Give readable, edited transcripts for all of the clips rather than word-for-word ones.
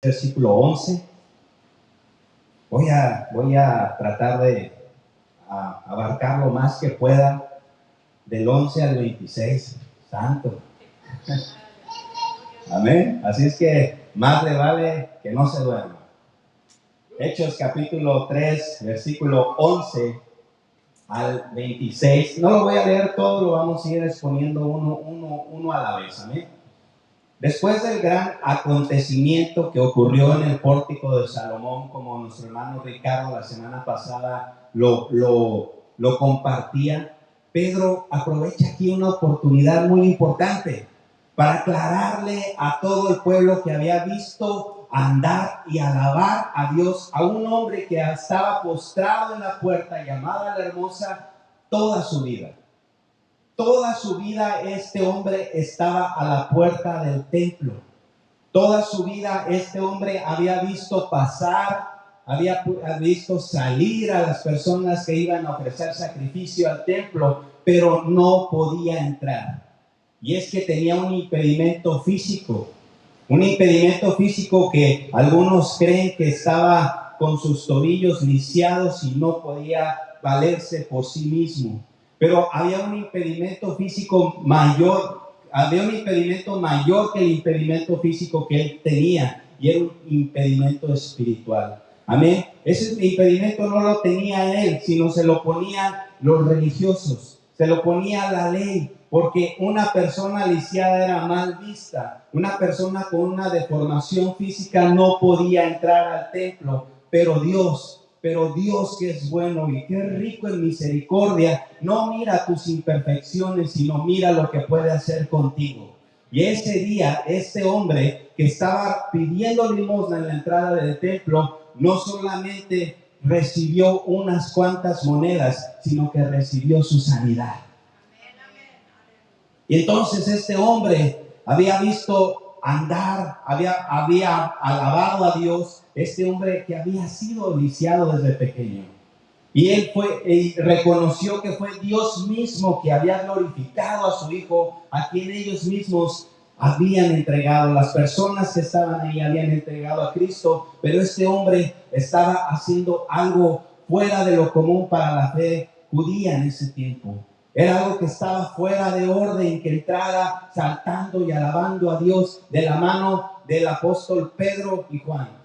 versículo 11. Voy a tratar de abarcar lo más que pueda del 11 al 26. Santo. Amén. Así es que más le vale que no se duerma. Hechos capítulo 3, versículo 11 al 26. No lo voy a leer todo, lo vamos a ir exponiendo uno a la vez. Amén. Después del gran acontecimiento que ocurrió en el pórtico de Salomón, como nuestro hermano Ricardo la semana pasada lo compartía, Pedro aprovecha aquí una oportunidad muy importante para aclararle a todo el pueblo que había visto andar y alabar a Dios a un hombre que estaba postrado en la puerta llamada la Hermosa toda su vida. Toda su vida este hombre estaba a la puerta del templo. Toda su vida este hombre había visto pasar, había visto salir a las personas que iban a ofrecer sacrificio al templo, pero no podía entrar. Y es que tenía un impedimento físico que algunos creen que estaba con sus tobillos lisiados y no podía valerse por sí mismo. Pero había un impedimento físico mayor, que el impedimento físico que él tenía, y era un impedimento espiritual. Amén. Ese impedimento no lo tenía él, sino se lo ponían los religiosos, se lo ponía la ley, porque una persona lisiada era mal vista, una persona con una deformación física no podía entrar al templo, pero Dios que es bueno y que es rico en misericordia, no mira tus imperfecciones, sino mira lo que puede hacer contigo. Y ese día, este hombre que estaba pidiendo limosna en la entrada del templo, no solamente recibió unas cuantas monedas, sino que recibió su sanidad. Y entonces este hombre había visto andar, había alabado a Dios, este hombre que había sido lisiado desde pequeño. Y él reconoció que fue Dios mismo que había glorificado a su hijo, a quien ellos mismos habían entregado. Las personas que estaban ahí habían entregado a Cristo, pero este hombre estaba haciendo algo fuera de lo común para la fe judía en ese tiempo. Era algo que estaba fuera de orden, que entrara saltando y alabando a Dios de la mano del apóstol Pedro y Juan.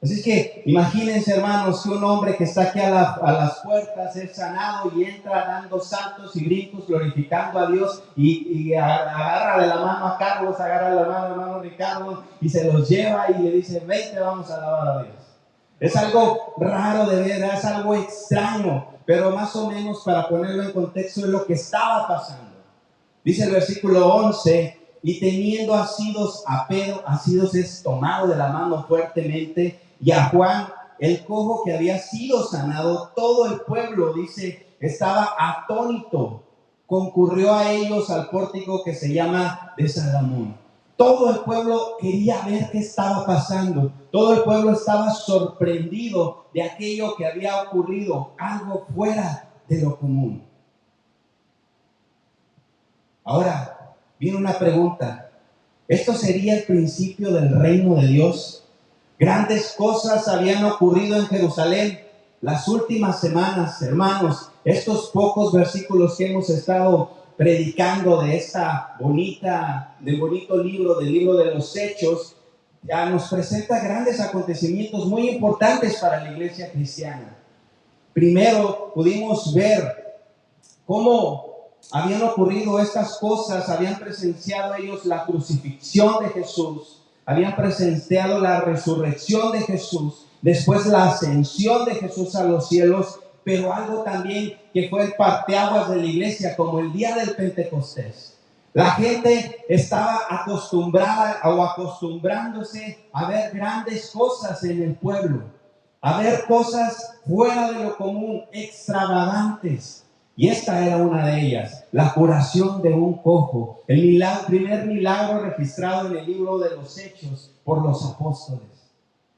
Así es que imagínense, hermanos, que un hombre que está aquí a las puertas es sanado y entra dando saltos y brincos, glorificando a Dios, y agarra de la mano a Carlos, agarra de la mano a hermano Ricardo y se los lleva y le dice: vente, vamos a alabar a Dios. Es algo raro de ver, es algo extraño, pero más o menos para ponerlo en contexto es lo que estaba pasando. Dice el versículo 11: y teniendo asidos a Pedro, asidos es tomado de la mano fuertemente, y a Juan, el cojo que había sido sanado, todo el pueblo, dice, estaba atónito. Concurrió a ellos al pórtico que se llama de Salomón. Todo el pueblo quería ver qué estaba pasando. Todo el pueblo estaba sorprendido de aquello que había ocurrido, algo fuera de lo común. Ahora, viene una pregunta. ¿Esto sería el principio del reino de Dios? Grandes cosas habían ocurrido en Jerusalén las últimas semanas, hermanos. Estos pocos versículos que hemos estado predicando del bonito libro, del libro de los Hechos, ya nos presenta grandes acontecimientos muy importantes para la iglesia cristiana. Primero, pudimos ver cómo habían ocurrido estas cosas, habían presenciado ellos la crucifixión de Jesús, habían presenciado la resurrección de Jesús, después la ascensión de Jesús a los cielos, pero algo también que fue el parteaguas de la iglesia, como el día del Pentecostés. La gente estaba acostumbrada o acostumbrándose a ver grandes cosas en el pueblo, a ver cosas fuera de lo común, extravagantes. Y esta era una de ellas, la curación de un cojo, el primer milagro registrado en el libro de los Hechos por los apóstoles.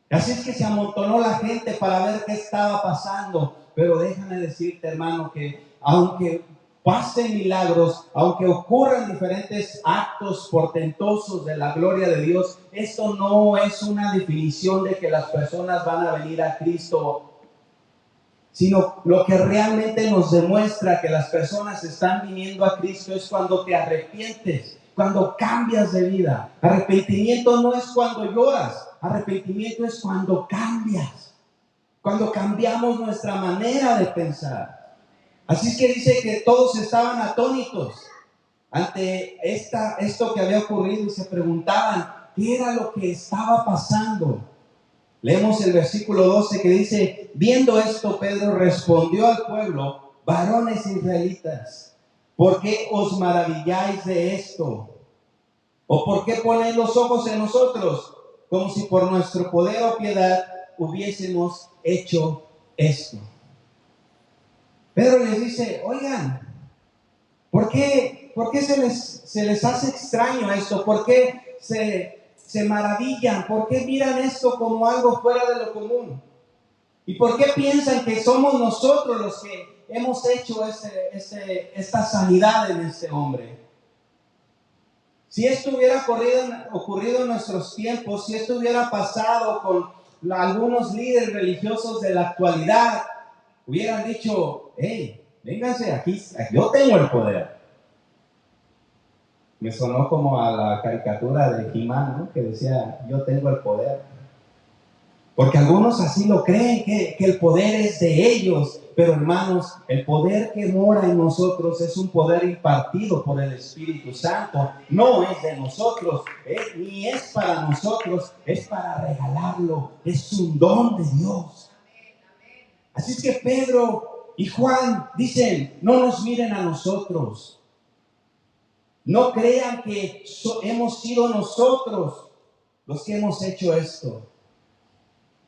Así es que se amontonó la gente para ver qué estaba pasando. Pero déjame decirte, hermano, que aunque pasen milagros, aunque ocurran diferentes actos portentosos de la gloria de Dios, esto no es una definición de que las personas van a venir a Cristo, sino lo que realmente nos demuestra que las personas están viniendo a Cristo es cuando te arrepientes, cuando cambias de vida. Arrepentimiento no es cuando lloras, arrepentimiento es cuando cambias, cuando cambiamos nuestra manera de pensar. Así es que dice que todos estaban atónitos ante esto que había ocurrido y se preguntaban qué era lo que estaba pasando. Leemos el versículo 12 que dice: viendo esto, Pedro respondió al pueblo: varones israelitas, ¿por qué os maravilláis de esto? ¿O por qué ponéis los ojos en nosotros, como si por nuestro poder o piedad hubiésemos hecho esto? Pedro les dice: oigan, ¿por qué se les hace extraño esto? ¿Por qué se maravillan? ¿Por qué miran esto como algo fuera de lo común? ¿Y por qué piensan que somos nosotros los que hemos hecho esta sanidad en este hombre? Si esto hubiera ocurrido en nuestros tiempos, si esto hubiera pasado con algunos líderes religiosos de la actualidad, hubieran dicho: hey, vénganse aquí, yo tengo el poder. Me sonó como a la caricatura de He-Man, ¿no? Que decía: yo tengo el poder. Porque algunos así lo creen, que el poder es de ellos. Pero hermanos, el poder que mora en nosotros es un poder impartido por el Espíritu Santo. No es de nosotros, ni es para nosotros, es para regalarlo. Es un don de Dios. Así es que Pedro y Juan dicen: no nos miren a nosotros. No crean que hemos sido nosotros los que hemos hecho esto.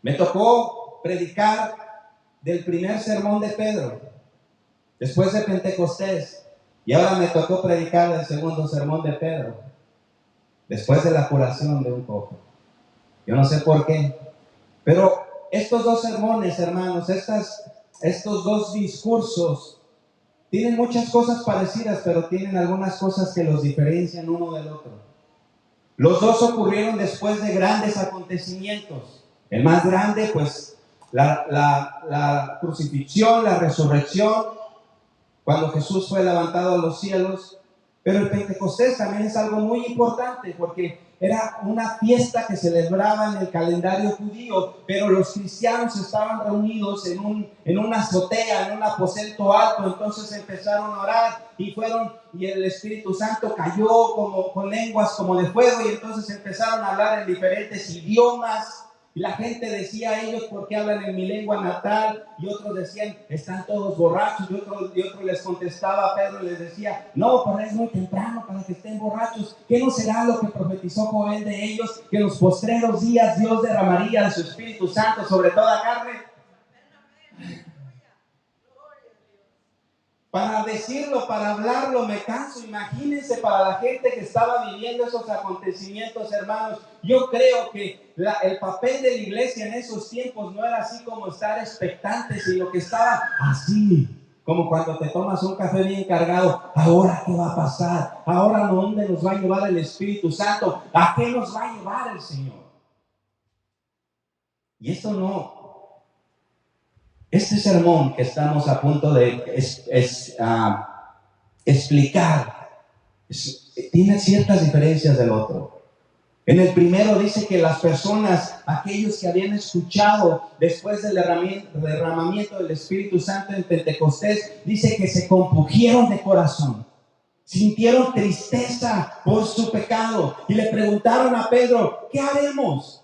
Me tocó predicar del primer sermón de Pedro, después de Pentecostés, y ahora me tocó predicar del segundo sermón de Pedro, después de la curación de un cojo. Yo no sé por qué, pero estos dos sermones, hermanos, estos dos discursos, tienen muchas cosas parecidas, pero tienen algunas cosas que los diferencian uno del otro. Los dos ocurrieron después de grandes acontecimientos. El más grande, pues, la crucifixión, la resurrección, cuando Jesús fue levantado a los cielos. Pero el Pentecostés también es algo muy importante, porque era una fiesta que celebraba en el calendario judío, pero los cristianos estaban reunidos en una azotea, en un aposento alto. Entonces empezaron a orar y el Espíritu Santo cayó como con lenguas como de fuego, y entonces empezaron a hablar en diferentes idiomas. Y la gente decía: ellos, ¿por qué hablan en mi lengua natal? Y otros decían: están todos borrachos. Y otro les contestaba a Pedro y les decía: no, pero es muy temprano para que estén borrachos. ¿Qué no será lo que profetizó Joel de ellos? Que en los postreros días Dios derramaría de su Espíritu Santo sobre toda carne. Para decirlo, para hablarlo, me canso. Imagínense para la gente que estaba viviendo esos acontecimientos, hermanos. Yo creo que el papel de la iglesia en esos tiempos no era así como estar expectante, sino que estaba así, como cuando te tomas un café bien cargado. ¿Ahora qué va a pasar? ¿Ahora dónde nos va a llevar el Espíritu Santo? ¿A qué nos va a llevar el Señor? Y esto no. Este sermón que estamos a punto de explicar tiene ciertas diferencias del otro. En el primero dice que las personas, aquellos que habían escuchado después del derramamiento del Espíritu Santo en Pentecostés, dice que se compungieron de corazón, sintieron tristeza por su pecado y le preguntaron a Pedro: ¿qué haremos?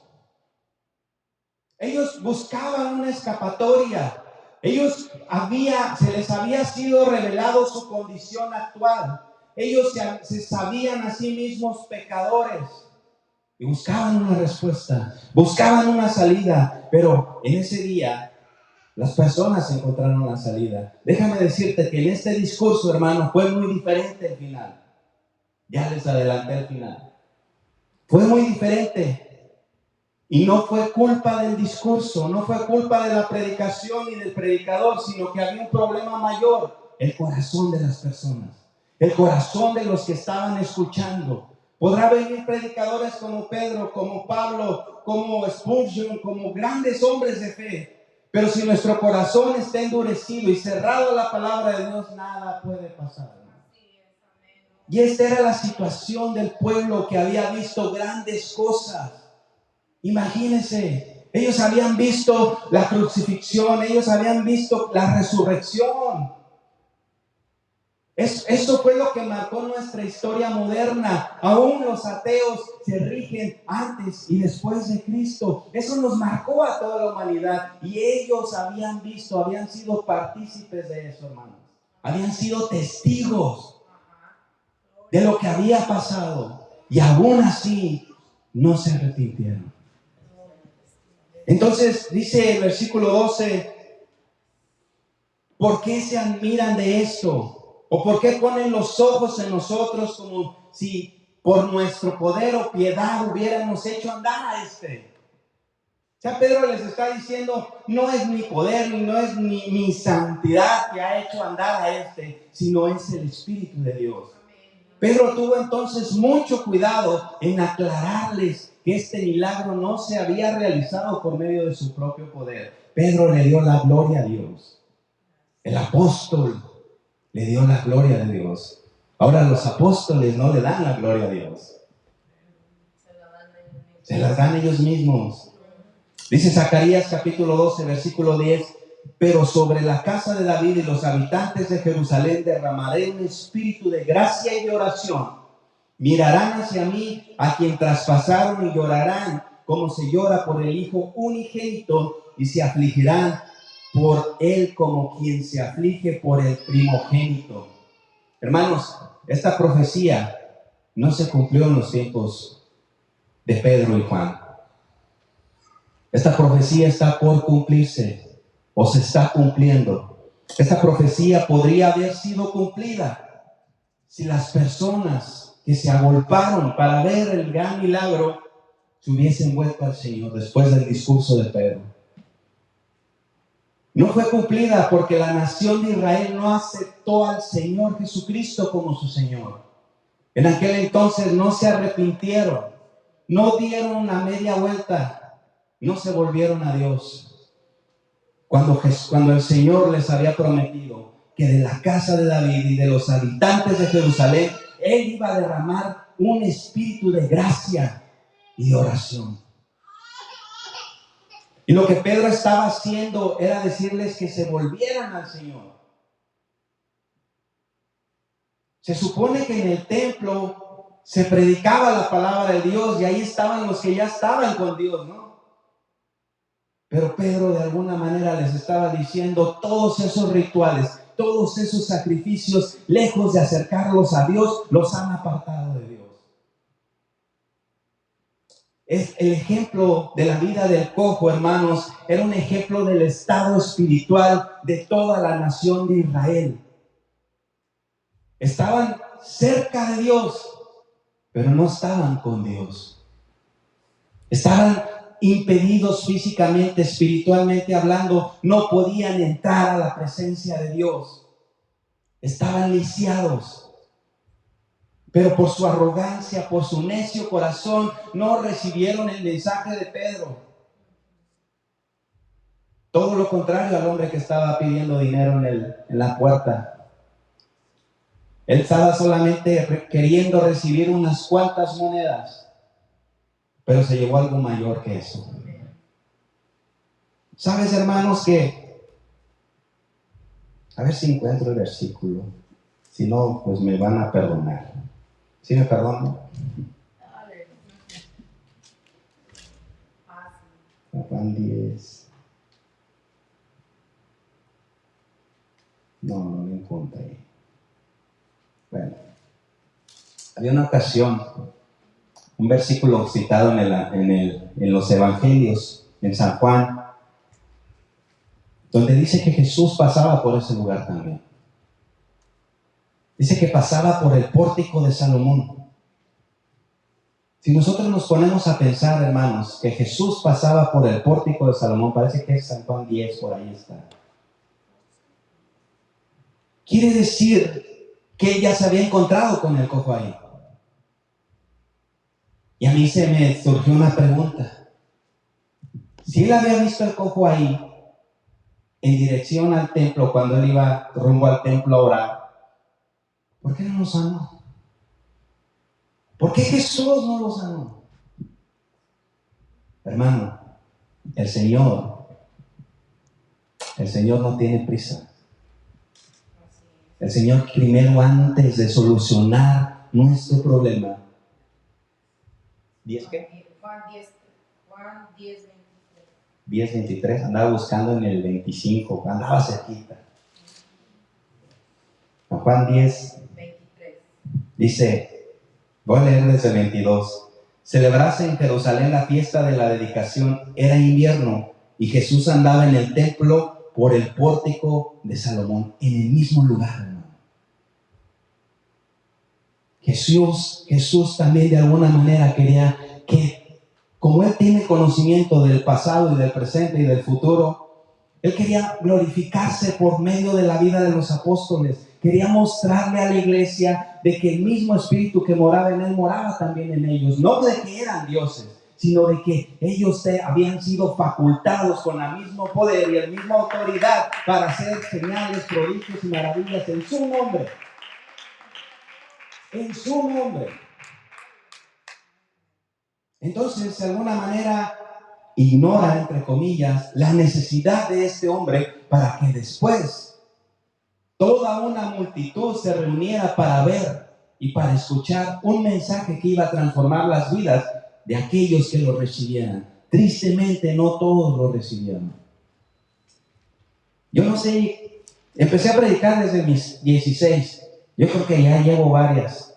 Ellos buscaban una escapatoria. Se les había sido revelado su condición actual. Ellos se sabían a sí mismos pecadores y buscaban una respuesta, buscaban una salida. Pero en ese día las personas encontraron la salida. Déjame decirte que en este discurso, hermano, fue muy diferente el final. Ya les adelanté el final. Fue muy diferente. Y no fue culpa del discurso, no fue culpa de la predicación ni del predicador, sino que había un problema mayor. el corazón de las personas, el corazón de los que estaban escuchando. Podrá venir predicadores como Pedro, como Pablo, como Spurgeon, como grandes hombres de fe. Pero si nuestro corazón está endurecido y cerrado a la palabra de Dios, nada puede pasar. Y esta era la situación del pueblo que había visto grandes cosas. Imagínense, ellos habían visto la crucifixión, ellos habían visto la resurrección. Eso fue lo que marcó nuestra historia moderna. Aún los ateos se rigen antes y después de Cristo. Eso nos marcó a toda la humanidad. Y ellos habían visto, habían sido partícipes de eso, hermanos. Habían sido testigos de lo que había pasado. Y aún así no se arrepintieron. Entonces dice el versículo 12, ¿por qué se admiran de esto? ¿O por qué ponen los ojos en nosotros como si por nuestro poder o piedad hubiéramos hecho andar a este? O sea, Pedro les está diciendo, no es mi poder, no es mi santidad que ha hecho andar a este, sino es el Espíritu de Dios. Pedro tuvo entonces mucho cuidado en aclararles que este milagro no se había realizado por medio de su propio poder. Pedro le dio la gloria a Dios. El apóstol le dio la gloria de Dios. Ahora los apóstoles no le dan la gloria a Dios. Se las dan ellos mismos. Dice Zacarías capítulo 12, versículo 10, pero sobre la casa de David y los habitantes de Jerusalén derramaré un espíritu de gracia y de oración. Mirarán hacia mí a quien traspasaron y llorarán como se llora por el hijo unigénito y se afligirán por él como quien se aflige por el primogénito. Hermanos, esta profecía no se cumplió en los tiempos de Pedro y Juan. Esta profecía está por cumplirse o se está cumpliendo. Esta profecía podría haber sido cumplida si las personas que se agolparon para ver el gran milagro se hubiesen vuelto al Señor después del discurso de Pedro. No fue cumplida porque la nación de Israel no aceptó al Señor Jesucristo como su Señor. En aquel entonces no se arrepintieron, no dieron una media vuelta, no se volvieron a Dios. Cuando el Señor les había prometido que de la casa de David y de los habitantes de Jerusalén, Él iba a derramar un espíritu de gracia y de oración. Y lo que Pedro estaba haciendo era decirles que se volvieran al Señor. Se supone que en el templo se predicaba la palabra de Dios y ahí estaban los que ya estaban con Dios, ¿no? Pero Pedro de alguna manera les estaba diciendo, todos esos rituales, todos esos sacrificios, lejos de acercarlos a Dios, los han apartado de Dios. Es el ejemplo de la vida del cojo, hermanos, era un ejemplo del estado espiritual de toda la nación de Israel. Estaban cerca de Dios, pero no estaban con Dios. Estaban impedidos físicamente, espiritualmente hablando, no podían entrar a la presencia de Dios. Estaban lisiados. Pero por su arrogancia, por su necio corazón, no recibieron el mensaje de Pedro. Todo lo contrario al hombre que estaba pidiendo dinero en la puerta. Él estaba solamente queriendo recibir unas cuantas monedas, pero se llevó algo mayor que eso. ¿Sabes, hermanos, que? A ver si encuentro el versículo. Si no, pues me van a perdonar. ¿Sí me perdonan? Juan 10. No lo encontré. Bueno, había una ocasión, un versículo citado en los evangelios, en San Juan, donde dice que Jesús pasaba por ese lugar también. Dice que pasaba por el pórtico de Salomón. Si nosotros nos ponemos a pensar, hermanos, que Jesús pasaba por el pórtico de Salomón, parece que es San Juan 10, por ahí está. quiere decir que él ya se había encontrado con el cojo ahí. Y a mí se me surgió una pregunta. Si él había visto el cojo ahí, en dirección al templo, cuando él iba rumbo al templo a orar, ¿por qué no lo sanó? ¿Por qué Jesús no lo sanó? Hermano, el Señor no tiene prisa. El Señor primero, antes de solucionar nuestro problema. ¿10 qué? Juan 10, 10:23, andaba buscando en el 25, andaba cerquita. Juan 10:23 dice, voy a leer desde el 22. Celebrase en Jerusalén la fiesta de la dedicación, era invierno, y Jesús andaba en el templo por el pórtico de Salomón, en el mismo lugar, hermano. Jesús también de alguna manera quería que, como Él tiene conocimiento del pasado y del presente y del futuro, Él quería glorificarse por medio de la vida de los apóstoles. Quería mostrarle a la iglesia de que el mismo Espíritu que moraba en Él moraba también en ellos. No de que eran dioses, sino de que ellos habían sido facultados con el mismo poder y la misma autoridad para hacer señales, prodigios y maravillas en su nombre. En su nombre. Entonces, de alguna manera, ignora, entre comillas, la necesidad de este hombre para que después toda una multitud se reuniera para ver y para escuchar un mensaje que iba a transformar las vidas de aquellos que lo recibieran. Tristemente, no todos lo recibieron. Yo no sé, empecé a predicar desde mis 16. Yo creo que ya llevo varias.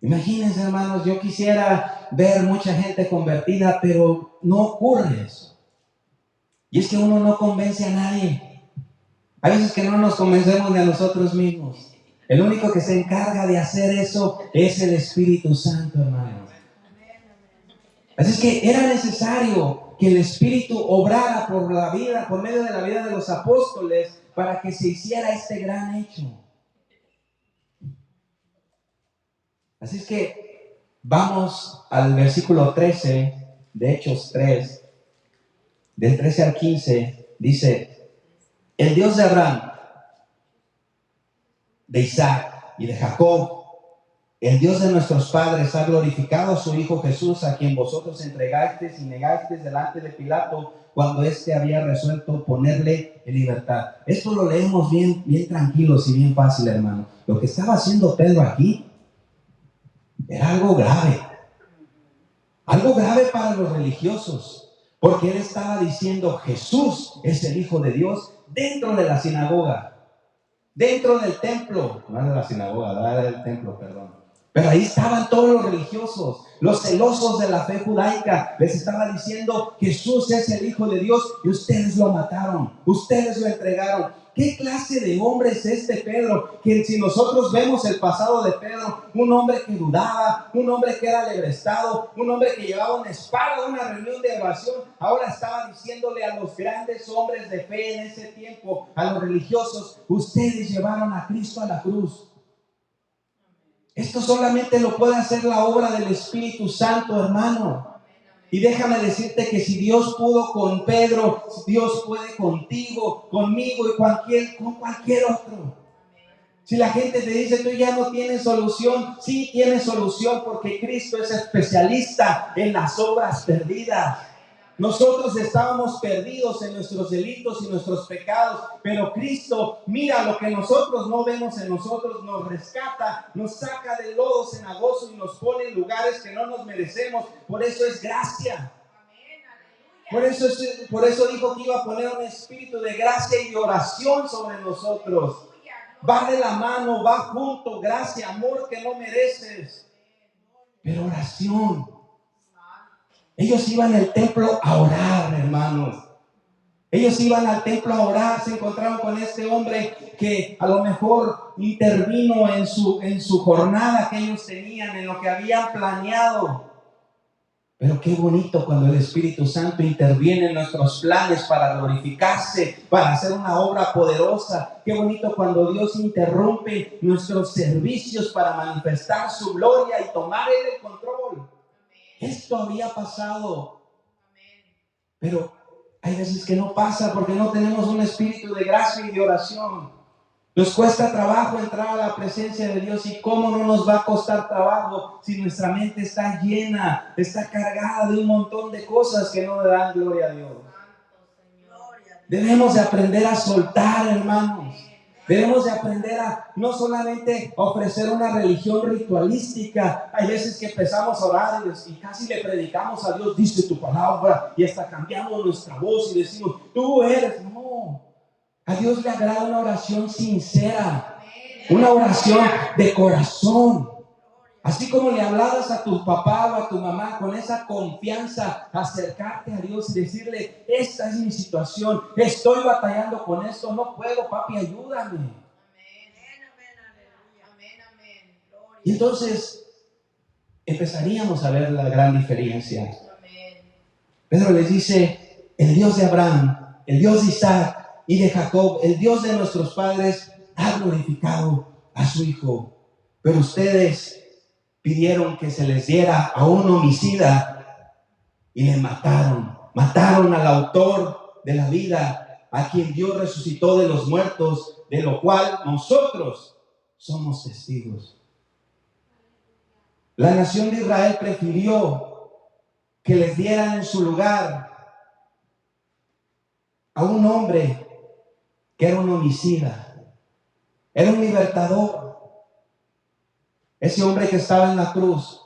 Imagínense, hermanos, yo quisiera ver mucha gente convertida, pero no ocurre eso. Y es que uno no convence a nadie. Hay veces que no nos convencemos de a nosotros mismos. El único que se encarga de hacer eso es el Espíritu Santo, hermanos. Así es que era necesario que el Espíritu obrara por la vida, por medio de la vida de los apóstoles, para que se hiciera este gran hecho. Así es que vamos al versículo 13 de Hechos 3, del 13 al 15, dice, el Dios de Abraham, de Isaac y de Jacob, el Dios de nuestros padres ha glorificado a su Hijo Jesús, a quien vosotros entregasteis y negasteis delante de Pilato, cuando éste había resuelto ponerle en libertad. Esto lo leemos bien tranquilos y bien fácil, hermano. Lo que estaba haciendo Pedro aquí era algo grave para los religiosos, porque él estaba diciendo Jesús es el Hijo de Dios dentro de la sinagoga, dentro del templo, no de la sinagoga, del templo, perdón. Pero ahí estaban todos los religiosos, los celosos de la fe judaica. Les estaba diciendo Jesús es el Hijo de Dios y ustedes lo mataron, ustedes lo entregaron. ¿Qué clase de hombre es este Pedro? Que si nosotros vemos el pasado de Pedro, un hombre que dudaba, un hombre que era alebrestado, un hombre que llevaba una espada de una reunión de oración, ahora estaba diciéndole a los grandes hombres de fe en ese tiempo, a los religiosos, ustedes llevaron a Cristo a la cruz. Esto solamente lo puede hacer la obra del Espíritu Santo, hermano. Y déjame decirte que si Dios pudo con Pedro, Dios puede contigo, conmigo y con cualquier otro. Si la gente te dice, tú ya no tienes solución, sí tienes solución, porque Cristo es especialista en las obras perdidas. Nosotros estábamos perdidos en nuestros delitos y nuestros pecados, pero Cristo mira lo que nosotros no vemos en nosotros, nos rescata, nos saca del lodo cenagoso y nos pone en lugares que no nos merecemos. Por eso es gracia. Por eso dijo que iba a poner un espíritu de gracia y de oración sobre nosotros. Va de la mano, va junto, gracia, amor que no mereces, pero oración. Ellos iban al templo a orar, hermanos. Ellos iban al templo a orar, se encontraron con este hombre que a lo mejor intervino en su jornada que ellos tenían, en lo que habían planeado. Pero qué bonito cuando el Espíritu Santo interviene en nuestros planes para glorificarse, para hacer una obra poderosa. Qué bonito cuando Dios interrumpe nuestros servicios para manifestar su gloria y tomar Él el control. Esto había pasado, pero hay veces que no pasa porque no tenemos un espíritu de gracia y de oración. Nos cuesta trabajo entrar a la presencia de Dios, y cómo no nos va a costar trabajo si nuestra mente está llena, está cargada de un montón de cosas que no le dan gloria a Dios. Debemos de aprender a soltar, hermanos. Debemos de aprender a no solamente ofrecer una religión ritualística. Hay veces que empezamos a orar y casi le predicamos a Dios, dice tu palabra, y hasta cambiamos nuestra voz y decimos, tú eres. No, a Dios le agrada una oración sincera, una oración de corazón. Así como le hablabas a tu papá o a tu mamá con esa confianza, acercarte a Dios y decirle, esta es mi situación, estoy batallando con esto, no puedo, papi, ayúdame. Y entonces empezaríamos a ver la gran diferencia. Pedro les dice, el Dios de Abraham, el Dios de Isaac y de Jacob, el Dios de nuestros padres, ha glorificado a su Hijo. Pero ustedes pidieron que se les diera a un homicida y le mataron. Mataron al autor de la vida, a quien Dios resucitó de los muertos, de lo cual nosotros somos testigos. La nación de Israel prefirió que les dieran en su lugar a un hombre que era un homicida, era un libertador. Ese hombre que estaba en la cruz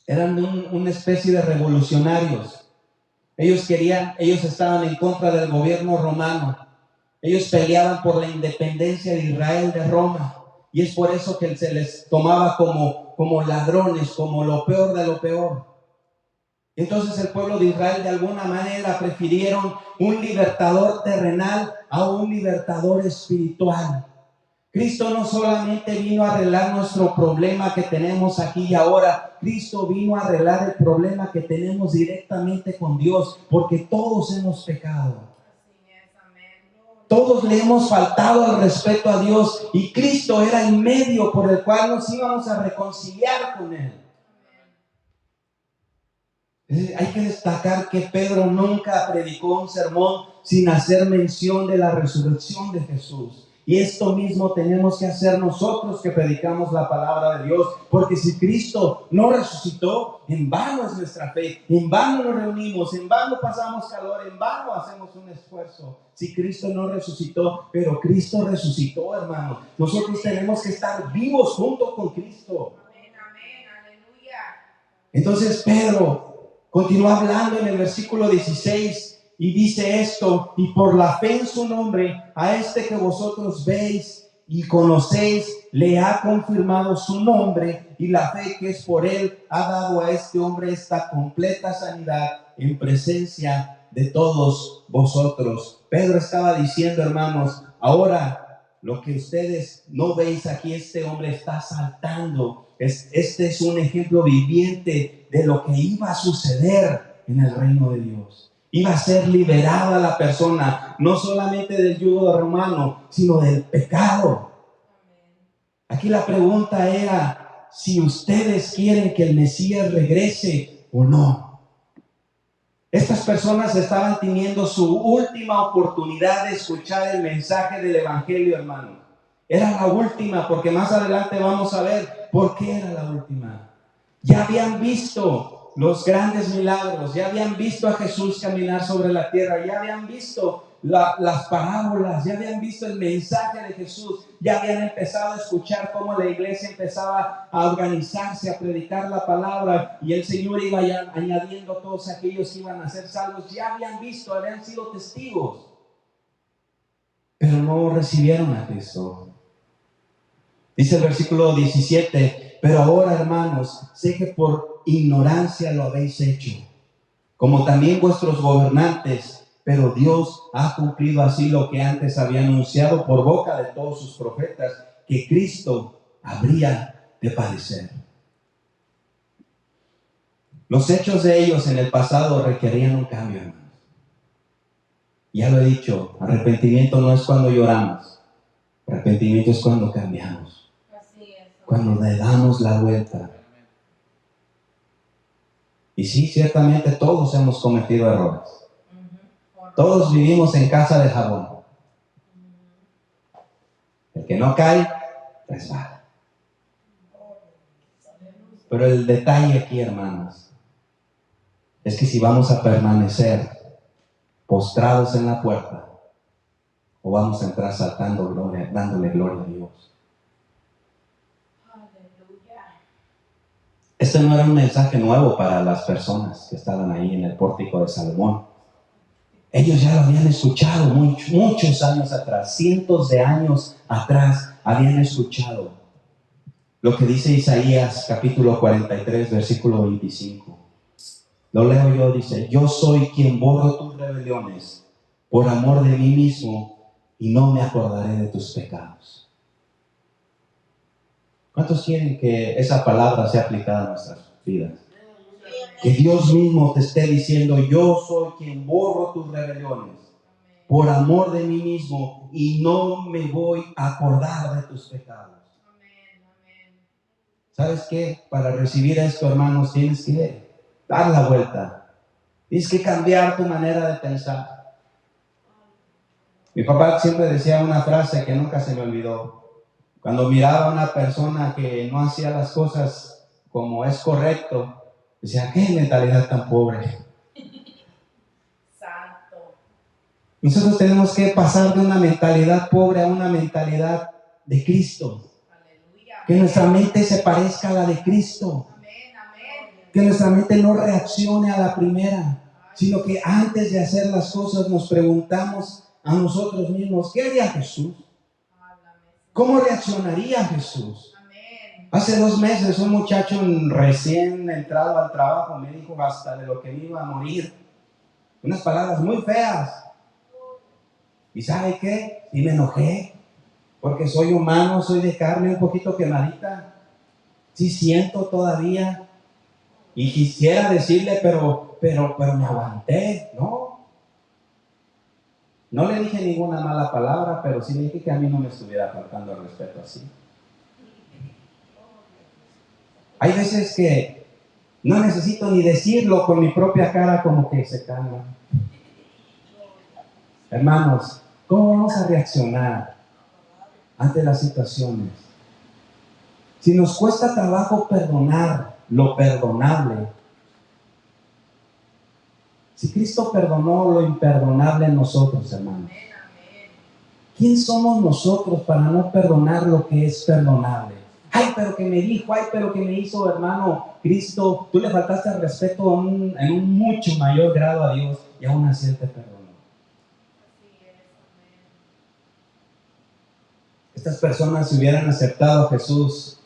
eran una especie de revolucionarios. Ellos estaban en contra del gobierno romano. Ellos peleaban por la independencia de Israel de Roma. Y es por eso que se les tomaba como ladrones, como lo peor de lo peor. Entonces el pueblo de Israel de alguna manera prefirieron un libertador terrenal a un libertador espiritual. Cristo no solamente vino a arreglar nuestro problema que tenemos aquí y ahora, Cristo vino a arreglar el problema que tenemos directamente con Dios, porque todos hemos pecado. Todos le hemos faltado al respeto a Dios, y Cristo era el medio por el cual nos íbamos a reconciliar con Él. Hay que destacar que Pedro nunca predicó un sermón sin hacer mención de la resurrección de Jesús. Y esto mismo tenemos que hacer nosotros que predicamos la palabra de Dios, porque si Cristo no resucitó, en vano es nuestra fe, en vano nos reunimos, en vano pasamos calor, en vano hacemos un esfuerzo. Si Cristo no resucitó, pero Cristo resucitó, hermanos. Nosotros tenemos que estar vivos junto con Cristo. Amén, aleluya. Entonces Pedro continúa hablando en el versículo 16 y dice esto: y por la fe en su nombre, a este que vosotros veis y conocéis, le ha confirmado su nombre, y la fe que es por él ha dado a este hombre esta completa sanidad en presencia de todos vosotros. Pedro estaba diciendo, hermanos, ahora lo que ustedes no veis aquí, este hombre está saltando. Este es un ejemplo viviente de lo que iba a suceder en el reino de Dios. Iba a ser liberada la persona, no solamente del yugo romano, sino del pecado. Aquí la pregunta era si ustedes quieren que el Mesías regrese o no. Estas personas estaban teniendo su última oportunidad de escuchar el mensaje del Evangelio, hermano. Era la última, porque más adelante vamos a ver por qué era la última. Ya habían visto los grandes milagros, ya habían visto a Jesús caminar sobre la tierra, ya habían visto las parábolas, ya habían visto el mensaje de Jesús, ya habían empezado a escuchar cómo la iglesia empezaba a organizarse, a predicar la palabra, y el Señor iba ya añadiendo a todos aquellos que iban a ser salvos. Ya habían visto, habían sido testigos, pero no recibieron a Cristo. Dice el versículo 17: pero ahora, hermanos, sé que por ignorancia lo habéis hecho, como también vuestros gobernantes, pero Dios ha cumplido así lo que antes había anunciado por boca de todos sus profetas, que Cristo habría de padecer. Los hechos de ellos en el pasado requerían un cambio, hermanos. Ya lo he dicho, arrepentimiento no es cuando lloramos. Arrepentimiento es cuando cambiamos. Así es. Cuando le damos la vuelta. Y sí, ciertamente todos hemos cometido errores. Todos vivimos en casa de jabón. El que no cae, resbala. Pero el detalle aquí, hermanos, es que si vamos a permanecer postrados en la puerta, o vamos a entrar saltando gloria, dándole gloria a Dios. Este no era un mensaje nuevo para las personas que estaban ahí en el pórtico de Salomón. Ellos ya lo habían escuchado muchos años atrás, cientos de años atrás habían escuchado lo que dice Isaías capítulo 43, versículo 25. Lo leo yo, dice: yo soy quien borro tus rebeliones por amor de mí mismo y no me acordaré de tus pecados. ¿Cuántos quieren que esa palabra sea aplicada a nuestras vidas? Que Dios mismo te esté diciendo: yo soy quien borro tus rebeliones por amor de mí mismo y no me voy a acordar de tus pecados. ¿Sabes qué? Para recibir esto, hermanos, tienes que dar la vuelta. Tienes que cambiar tu manera de pensar. Mi papá siempre decía una frase que nunca se me olvidó. Cuando miraba a una persona que no hacía las cosas como es correcto, decía: ¿qué mentalidad tan pobre? Santo. Nosotros tenemos que pasar de una mentalidad pobre a una mentalidad de Cristo. Aleluya. Que nuestra mente se parezca a la de Cristo. Amén, amén. Que nuestra mente no reaccione a la primera, sino que antes de hacer las cosas nos preguntamos a nosotros mismos: ¿qué haría Jesús? ¿Cómo reaccionaría Jesús? Amén. Hace 2 meses un muchacho recién entrado al trabajo me dijo hasta de lo que me iba a morir. Unas palabras muy feas. ¿Y sabe qué? Y me enojé, porque soy humano, soy de carne un poquito quemadita. Sí siento todavía. Y quisiera decirle, pero me aguanté, ¿no? No le dije ninguna mala palabra, pero sí le dije que a mí no me estuviera faltando el respeto así. Hay veces que no necesito ni decirlo, con mi propia cara como que se calma. Hermanos, ¿cómo vamos a reaccionar ante las situaciones? Si nos cuesta trabajo perdonar lo perdonable, si Cristo perdonó lo imperdonable en nosotros, hermanos, ¿quién somos nosotros para no perdonar lo que es perdonable? Ay, pero que me dijo, ay, pero que me hizo, hermano. Cristo, tú le faltaste al respeto en un mucho mayor grado a Dios y aún así Él te perdonó. Estas personas, si hubieran aceptado a Jesús,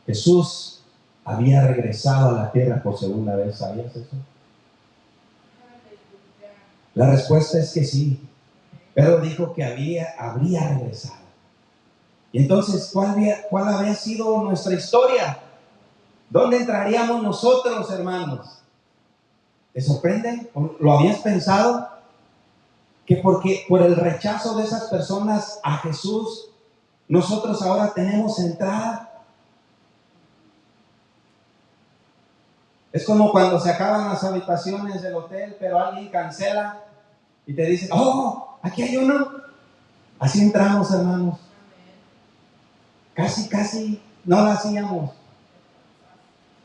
Jesús había regresado a la tierra por segunda vez. ¿Sabías eso? La respuesta es que sí. Pedro dijo que habría regresado. Y entonces, ¿cuál había sido nuestra historia? ¿Dónde entraríamos nosotros, hermanos? ¿Te sorprende? ¿Lo habías pensado? Que porque por el rechazo de esas personas a Jesús, nosotros ahora tenemos entrada. Es como cuando se acaban las habitaciones del hotel, pero alguien cancela y te dice: oh, aquí hay uno. Así entramos, hermanos. Casi no lo hacíamos.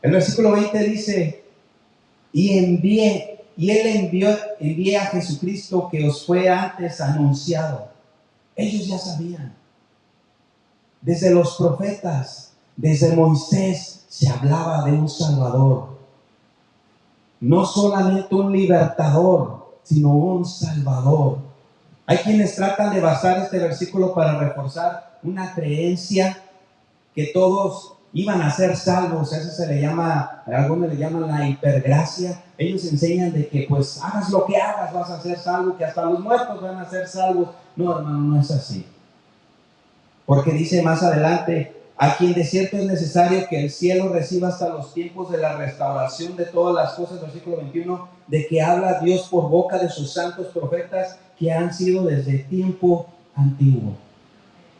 El versículo 20 dice: y él envié a Jesucristo que os fue antes anunciado. Ellos ya sabían. Desde los profetas, desde Moisés, se hablaba de un Salvador. No solamente un libertador, sino un Salvador. Hay quienes tratan de basar este versículo para reforzar una creencia que todos iban a ser salvos. Eso se le llama, algunos le llaman la hipergracia. Ellos enseñan de que pues hagas lo que hagas, vas a ser salvo, que hasta los muertos van a ser salvos. No, hermano, no es así. Porque dice más adelante: a quien de cierto es necesario que el cielo reciba hasta los tiempos de la restauración de todas las cosas, versículo 21, de que habla Dios por boca de sus santos profetas que han sido desde tiempo antiguo.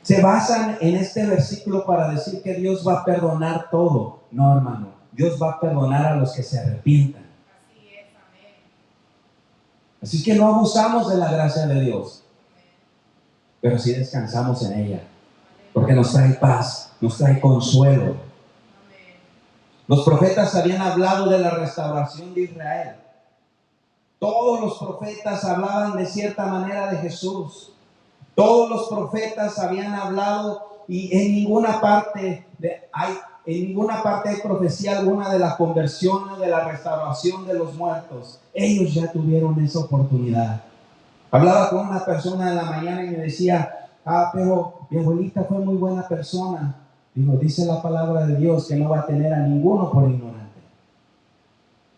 Se basan en este versículo para decir que Dios va a perdonar todo. No, hermano, Dios va a perdonar a los que se arrepientan. Así es, amén. Así que no abusamos de la gracia de Dios, pero sí descansamos en ella, porque nos trae paz, nos trae consuelo. Amén. Los profetas habían hablado de la restauración de Israel. Todos los profetas hablaban de cierta manera de Jesús. Todos los profetas habían hablado y en ninguna parte hay profecía alguna de la conversión o de la restauración de los muertos. Ellos ya tuvieron esa oportunidad. Hablaba con una persona en la mañana y me decía, pero mi abuelita fue muy buena persona. Digo, dice la palabra de Dios que no va a tener a ninguno por ignorante.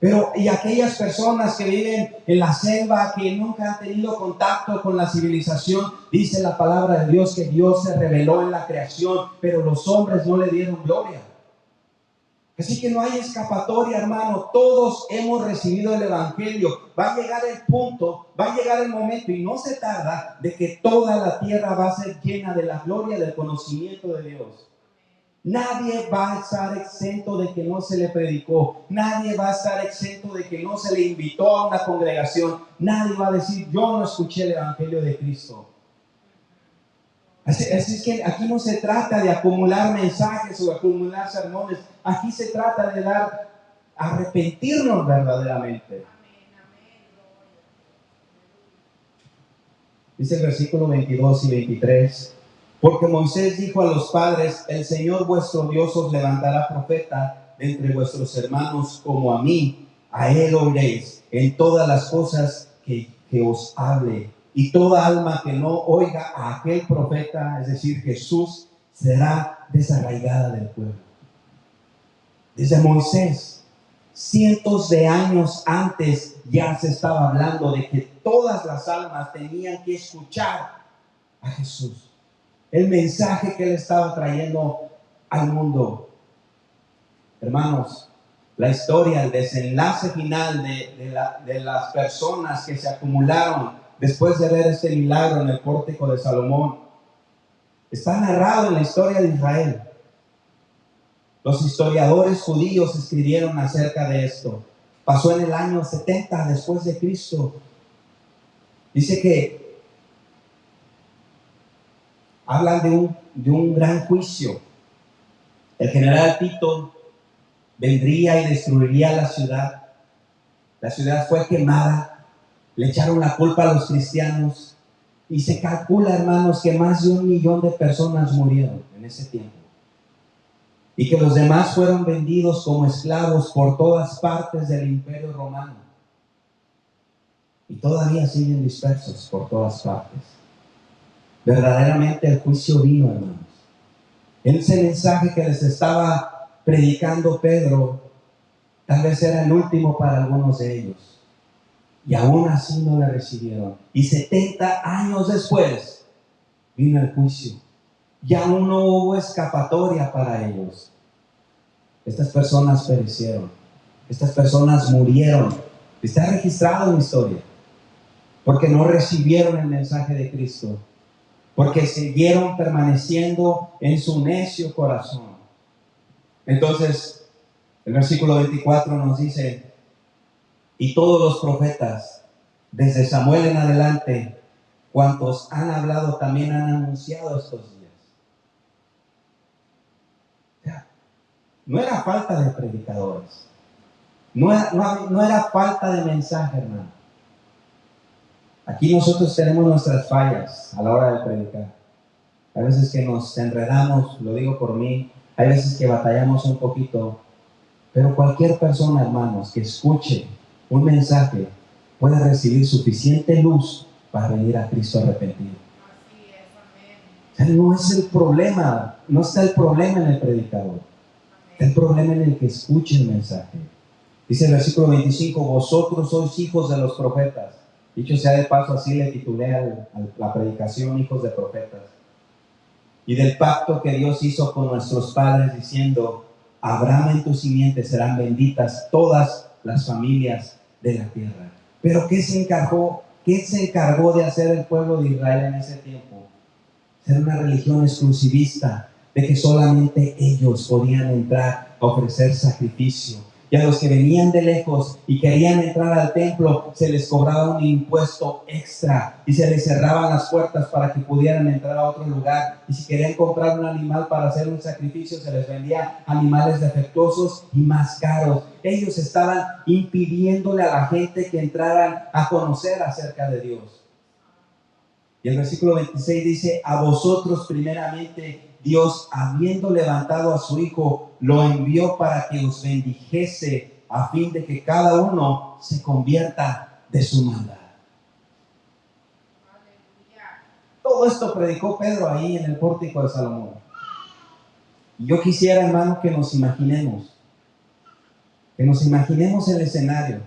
Pero, y aquellas personas que viven en la selva, que nunca han tenido contacto con la civilización, dice la palabra de Dios que Dios se reveló en la creación, pero los hombres no le dieron gloria. Así que no hay escapatoria, hermano. Todos hemos recibido el Evangelio. Va a llegar el punto, va a llegar el momento, y no se tarda, de que toda la tierra va a ser llena de la gloria del conocimiento de Dios. Nadie va a estar exento de que no se le predicó. Nadie va a estar exento de que no se le invitó a una congregación. Nadie va a decir, yo no escuché el Evangelio de Cristo. Así es que aquí no se trata de acumular mensajes o acumular sermones. Aquí se trata de arrepentirnos verdaderamente. Dice el versículo 22 y 23. Porque Moisés dijo a los padres, el Señor vuestro Dios os levantará profeta de entre vuestros hermanos como a mí. A él oiréis en todas las cosas que os hable. Y toda alma que no oiga a aquel profeta, es decir, Jesús, será desarraigada del pueblo. Desde Moisés, cientos de años antes, ya se estaba hablando de que todas las almas tenían que escuchar a Jesús. El mensaje que él estaba trayendo al mundo. Hermanos, la historia, el desenlace final de las personas que se acumularon después de ver este milagro en el pórtico de Salomón, está narrado en la historia de Israel. Los historiadores judíos escribieron acerca de esto. Pasó en el año 70 después de Cristo. Dice que hablan de un gran juicio. El general Tito vendría y destruiría la ciudad. La ciudad fue quemada. Le echaron la culpa a los cristianos. Y se calcula, hermanos, que más de 1 millón de personas murieron en ese tiempo. Y que los demás fueron vendidos como esclavos por todas partes del Imperio Romano. Y todavía siguen dispersos por todas partes. Verdaderamente el juicio vino, hermanos. Ese mensaje que les estaba predicando Pedro, tal vez era el último para algunos de ellos. Y aún así no le recibieron. Y 70 años después vino el juicio. Y aún no hubo escapatoria para ellos. Estas personas perecieron. Estas personas murieron. Está registrado en la historia. Porque no recibieron el mensaje de Cristo. Porque siguieron permaneciendo en su necio corazón. Entonces, el versículo 24 nos dice, y todos los profetas, desde Samuel en adelante, cuantos han hablado también han anunciado estos días. O sea, no era falta de predicadores. No era falta de mensaje, hermano. Aquí nosotros tenemos nuestras fallas a la hora de predicar. Hay veces que nos enredamos, lo digo por mí, hay veces que batallamos un poquito, pero cualquier persona, hermanos, que escuche un mensaje puede recibir suficiente luz para venir a Cristo arrepentido. Así es, amén. O sea, no es el problema, no está el problema en el predicador, está el problema en el que escuche el mensaje. Dice el versículo 25, vosotros sois hijos de los profetas. Dicho sea de paso, así le titulé a la predicación, hijos de profetas. y del pacto que Dios hizo con nuestros padres diciendo: Abraham en tu simiente serán benditas todas las familias de la tierra. Pero ¿qué se encargó de hacer el pueblo de Israel en ese tiempo? Ser una religión exclusivista, de que solamente ellos podían entrar a ofrecer sacrificio. Y a los que venían de lejos y querían entrar al templo, se les cobraba un impuesto extra y se les cerraban las puertas para que pudieran entrar a otro lugar. Y si querían comprar un animal para hacer un sacrificio, se les vendía animales defectuosos y más caros. Ellos estaban impidiéndole a la gente que entraran a conocer acerca de Dios. Y el versículo 26 dice: a vosotros primeramente Dios, habiendo levantado a su Hijo, lo envió para que os bendijese, a fin de que cada uno se convierta de su maldad. Todo esto predicó Pedro ahí en el pórtico de Salomón. Y yo quisiera, hermano, que nos imaginemos el escenario.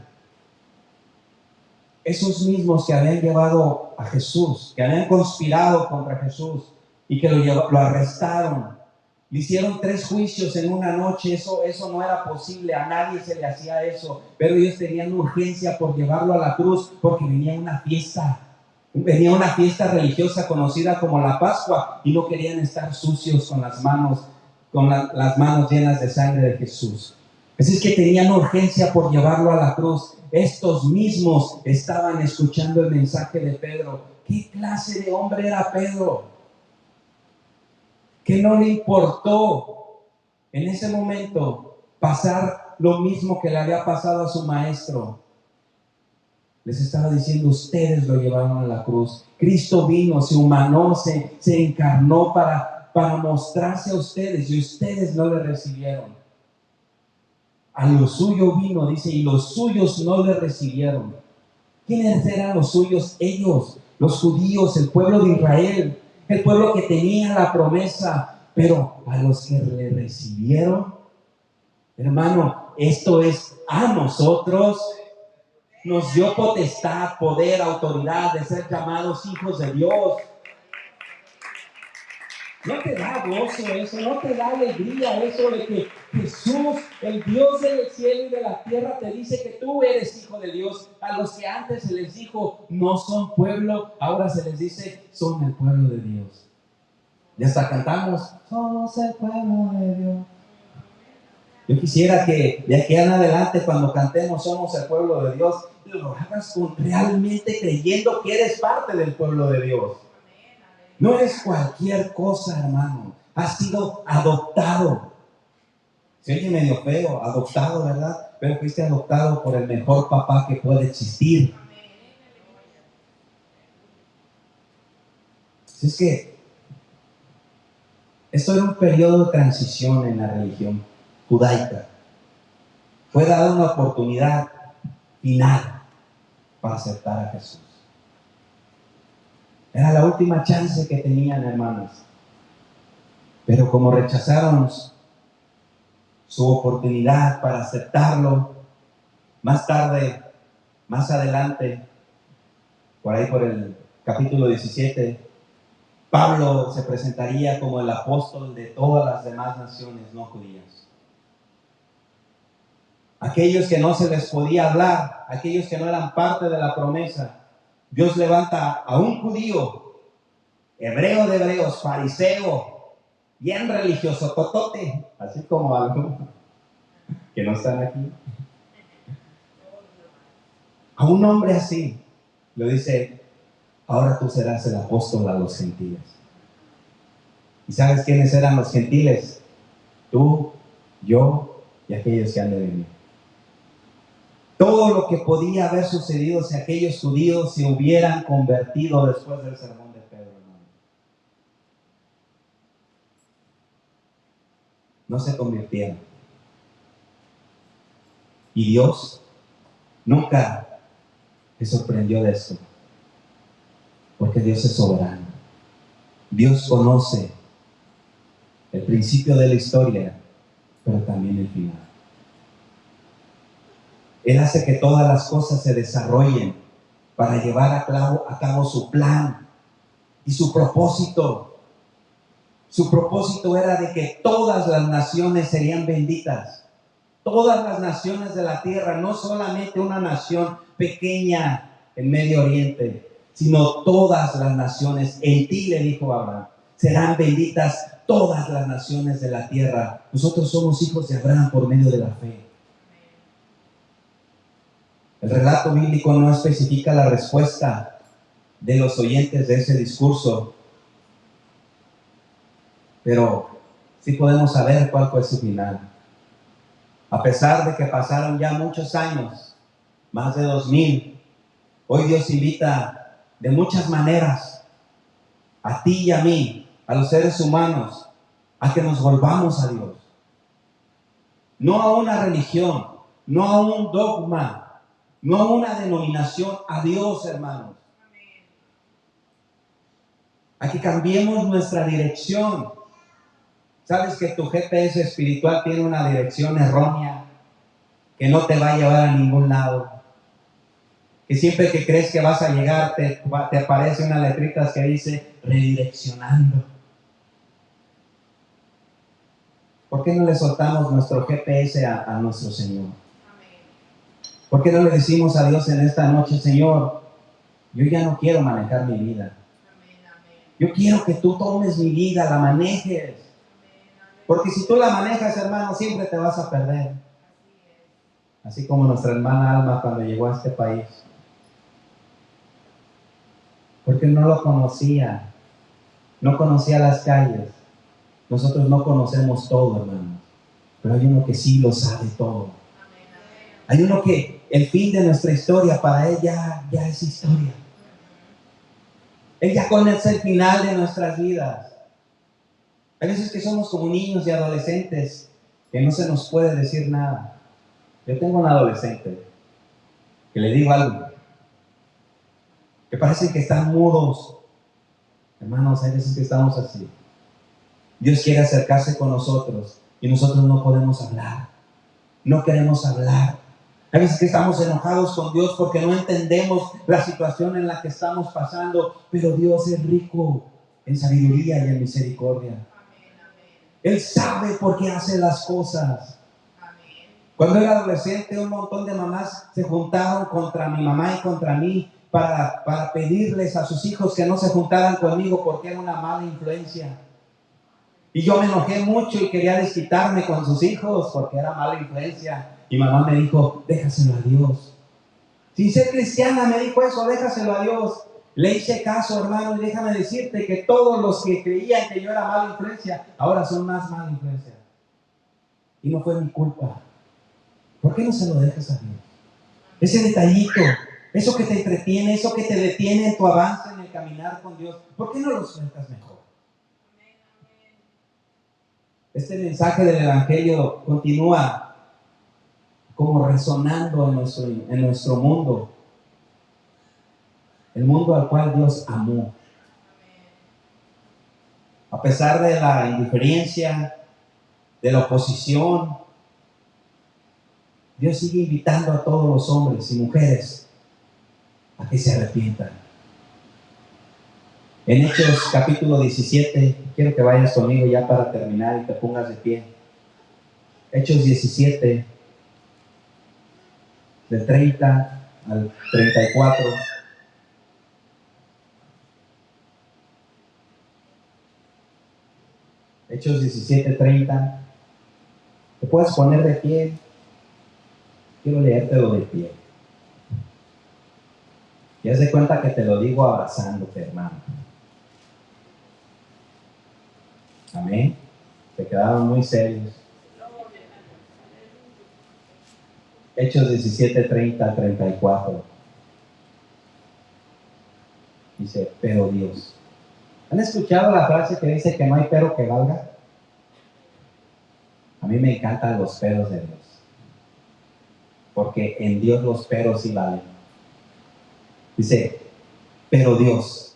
Esos mismos que habían llevado a Jesús, que habían conspirado contra Jesús y que lo arrestaron, le hicieron 3 juicios en una noche. Eso no era posible, a nadie se le hacía eso, pero ellos tenían urgencia por llevarlo a la cruz, porque venía una fiesta religiosa conocida como la Pascua, y no querían estar sucios con las manos llenas de sangre de Jesús. Así es que tenían urgencia por llevarlo a la cruz. Estos mismos estaban escuchando el mensaje de Pedro. ¿Qué clase de hombre era Pedro? Que no le importó en ese momento pasar lo mismo que le había pasado a su maestro. Les estaba diciendo: ustedes lo llevaron a la cruz. Cristo vino, se humanó, se encarnó para mostrarse a ustedes, y ustedes no le recibieron. A lo suyo vino, dice, y los suyos no le recibieron. ¿Quiénes eran los suyos? Ellos, los judíos, el pueblo de Israel, el pueblo que tenía la promesa. Pero a los que le recibieron, hermano, esto es a nosotros. Nos dio potestad, poder, autoridad de ser llamados hijos de Dios. ¿No te da gozo eso? ¿No te da alegría eso de que Jesús, el Dios del cielo y de la tierra, te dice que tú eres hijo de Dios? A los que antes se les dijo no son pueblo, ahora se les dice son el pueblo de Dios. Y hasta cantamos: somos el pueblo de Dios. Yo quisiera que de aquí en adelante, cuando cantemos somos el pueblo de Dios, lo hagas realmente creyendo que eres parte del pueblo de Dios. No eres cualquier cosa, hermano. Has sido adoptado. Se oye medio feo, adoptado, ¿verdad? Pero fuiste adoptado por el mejor papá que puede existir. Así es que esto era un periodo de transición en la religión judaica. Fue dada una oportunidad final para aceptar a Jesús. Era la última chance que tenían, hermanos. Pero como rechazaron su oportunidad para aceptarlo, más tarde, más adelante, por ahí por el capítulo 17, Pablo se presentaría como el apóstol de todas las demás naciones no judías. Aquellos que no se les podía hablar, aquellos que no eran parte de la promesa, Dios levanta a un judío, hebreo de hebreos, fariseo, bien religioso, totote, así como algunos que no están aquí. A un hombre así, le dice: ahora tú serás el apóstol a los gentiles. ¿Y sabes quiénes eran los gentiles? Tú, yo y aquellos que han de venir. Todo lo que podía haber sucedido si aquellos judíos se hubieran convertido después del sermón de Pedro, hermano. No se convirtieron. Y Dios nunca se sorprendió de esto, porque Dios es soberano. Dios conoce el principio de la historia, pero también el final. Él hace que todas las cosas se desarrollen para llevar a cabo su plan y su propósito. Su propósito era de que todas las naciones serían benditas. Todas las naciones de la tierra, no solamente una nación pequeña en Medio Oriente, sino todas las naciones. En ti, le dijo Abraham, serán benditas todas las naciones de la tierra. Nosotros somos hijos de Abraham por medio de la fe. El relato bíblico no especifica la respuesta de los oyentes de ese discurso, pero sí podemos saber cuál fue su final. A pesar de que pasaron ya muchos años, más de 2000, hoy Dios invita de muchas maneras a ti y a mí, a los seres humanos, a que nos volvamos a Dios. No a una religión, no a un dogma, no a una denominación, a Dios, hermanos. A que cambiemos nuestra dirección. ¿Sabes que tu GPS espiritual tiene una dirección errónea? Que no te va a llevar a ningún lado. Que siempre que crees que vas a llegar, te aparece unas letritas que dice redireccionando. ¿Por qué no le soltamos nuestro GPS a nuestro Señor? ¿Por qué no le decimos a Dios en esta noche, Señor, yo ya no quiero manejar mi vida? Yo quiero que tú tomes mi vida, la manejes. Porque si tú la manejas, hermano, siempre te vas a perder. Así como nuestra hermana Alma cuando llegó a este país. Porque no lo conocía. No conocía las calles. Nosotros no conocemos todo, hermano. Pero hay uno que sí lo sabe todo. Hay uno que el fin de nuestra historia para él ya es historia. Él ya conoce el final de nuestras vidas. Hay veces que somos como niños y adolescentes que no se nos puede decir nada. Yo tengo un adolescente que le digo algo, que parece que están mudos. Hermanos, hay veces que estamos así. Dios quiere acercarse con nosotros y nosotros no podemos hablar. No queremos hablar. Hay veces que estamos enojados con Dios porque no entendemos la situación en la que estamos pasando, pero Dios es rico en sabiduría y en misericordia. Él sabe por qué hace las cosas. Cuando era adolescente, un montón de mamás se juntaron contra mi mamá y contra mí para pedirles a sus hijos que no se juntaran conmigo porque era una mala influencia. Y yo me enojé mucho y quería desquitarme con sus hijos porque era mala influencia. Y mamá me dijo, déjaselo a Dios. Sin ser cristiana me dijo eso, déjaselo a Dios. Le hice caso, hermano, y déjame decirte que todos los que creían que yo era mala influencia, ahora son más mala influencia. Y no fue mi culpa. ¿Por qué no se lo dejas a Dios? Ese detallito, eso que te entretiene, eso que te detiene en tu avance en el caminar con Dios, ¿por qué no lo sueltas mejor? Este mensaje del Evangelio continúa como resonando en nuestro mundo. El mundo al cual Dios amó. A pesar de la indiferencia, de la oposición, Dios sigue invitando a todos los hombres y mujeres a que se arrepientan. En Hechos capítulo 17, quiero que vayas conmigo ya para terminar y te pongas de pie. Hechos 17, del 30 al 34. Hechos 17, 30. Te puedes poner de pie. Quiero leértelo de pie. Y haz de cuenta que te lo digo abrazándote, hermano. Amén. Se quedaron muy serios. Hechos 17, 30 al 34. Dice, pero Dios. ¿Han escuchado la frase que dice que no hay pero que valga? A mí me encantan los peros de Dios. Porque en Dios los peros sí valen. Dice, pero Dios,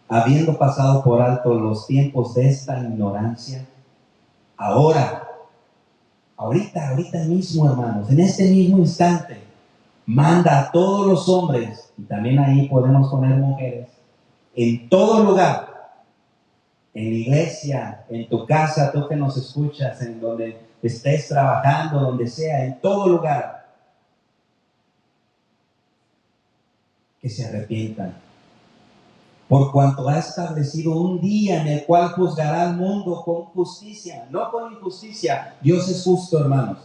habiendo pasado por alto los tiempos de esta ignorancia, ahorita mismo, hermanos, en este mismo instante, manda a todos los hombres, y también ahí podemos poner mujeres, en todo lugar, en la iglesia, en tu casa, tú que nos escuchas, en donde estés trabajando, donde sea, en todo lugar, que se arrepientan. Por cuanto ha establecido un día en el cual juzgará al mundo con justicia, no con injusticia. Dios es justo, hermanos.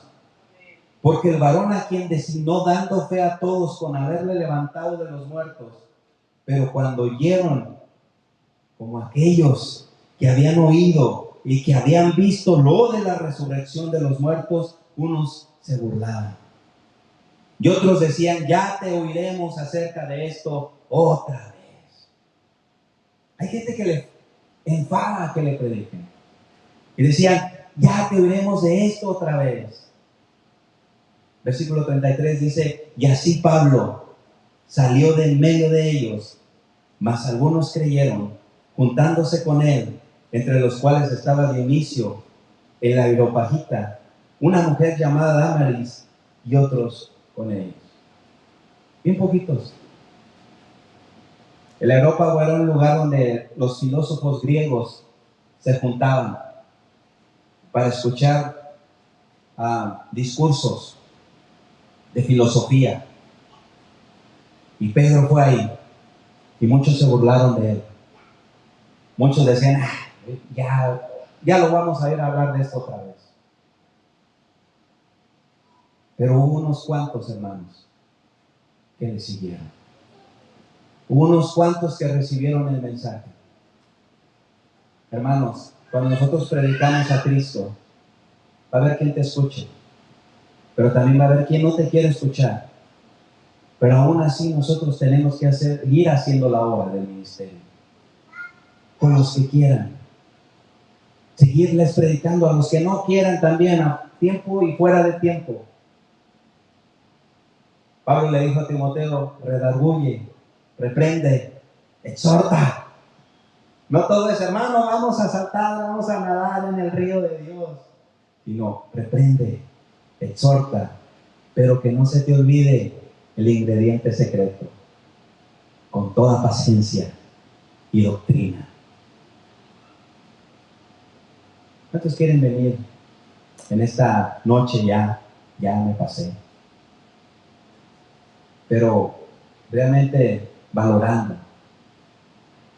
Porque el varón a quien designó dando fe a todos con haberle levantado de los muertos, pero cuando oyeron, como aquellos que habían oído y que habían visto lo de la resurrección de los muertos, unos se burlaban. Y otros decían, ya te oiremos acerca de esto otra vez. Hay gente que le enfada que le prediquen. Y decían, ya te oiremos de esto otra vez. Versículo 33 dice, y así Pablo salió de en medio de ellos, mas algunos creyeron, juntándose con él, entre los cuales estaba Dionisio, el Areopagita, una mujer llamada Damaris, y otros con ellos. Bien poquitos. El Areópago era un lugar donde los filósofos griegos se juntaban para escuchar discursos de filosofía. Y Pedro fue ahí y muchos se burlaron de él. Muchos decían, ya lo vamos a ir a hablar de esto otra vez. Pero hubo unos cuantos, hermanos, que le siguieron. Hubo unos cuantos que recibieron el mensaje. Hermanos, cuando nosotros predicamos a Cristo, va a haber quien te escuche, pero también va a haber quien no te quiere escuchar. Pero aún así nosotros tenemos que ir haciendo la obra del ministerio. Con los que quieran. Seguirles predicando a los que no quieran también, a tiempo y fuera de tiempo. Pablo le dijo a Timoteo, redarguye, reprende, exhorta. No todo es, hermano, vamos a saltar, vamos a nadar en el río de Dios. Sino, reprende, exhorta, pero que no se te olvide el ingrediente secreto, con toda paciencia y doctrina. ¿Cuántos quieren venir en esta noche? Ya me pasé, pero realmente valorando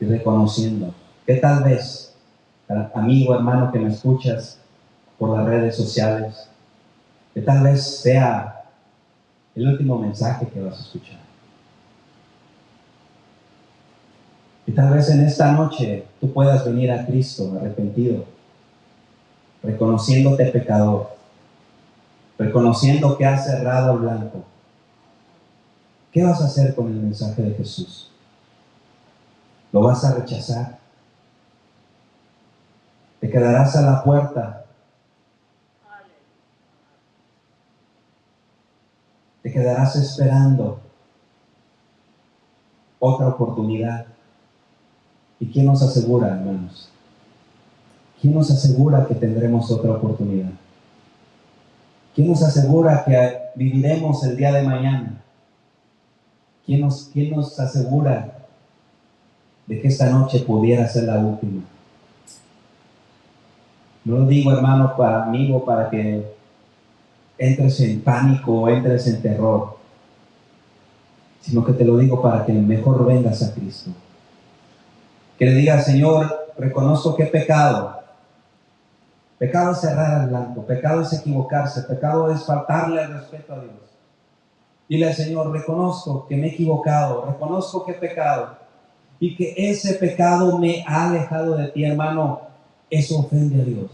y reconociendo que tal vez, amigo, hermano que me escuchas por las redes sociales, que tal vez sea el último mensaje que vas a escuchar. Y tal vez en esta noche tú puedas venir a Cristo arrepentido, reconociéndote pecador, reconociendo que has cerrado el blanco. ¿Qué vas a hacer con el mensaje de Jesús? ¿Lo vas a rechazar? ¿Te quedarás a la puerta? ¿Te quedarás esperando otra oportunidad? ¿Y quién nos asegura, hermanos? ¿Quién nos asegura que tendremos otra oportunidad? ¿Quién nos asegura que viviremos el día de mañana? ¿Quién nos asegura de que esta noche pudiera ser la última? No lo digo, hermano, para que entres en pánico o entres en terror, sino que te lo digo para que mejor vengas a Cristo. Que le digas, Señor, reconozco que he pecado. Pecado es cerrar el blanco, pecado es equivocarse, pecado es faltarle el respeto a Dios. Dile al Señor, reconozco que me he equivocado, reconozco que he pecado y que ese pecado me ha alejado de ti, hermano. Eso ofende a Dios.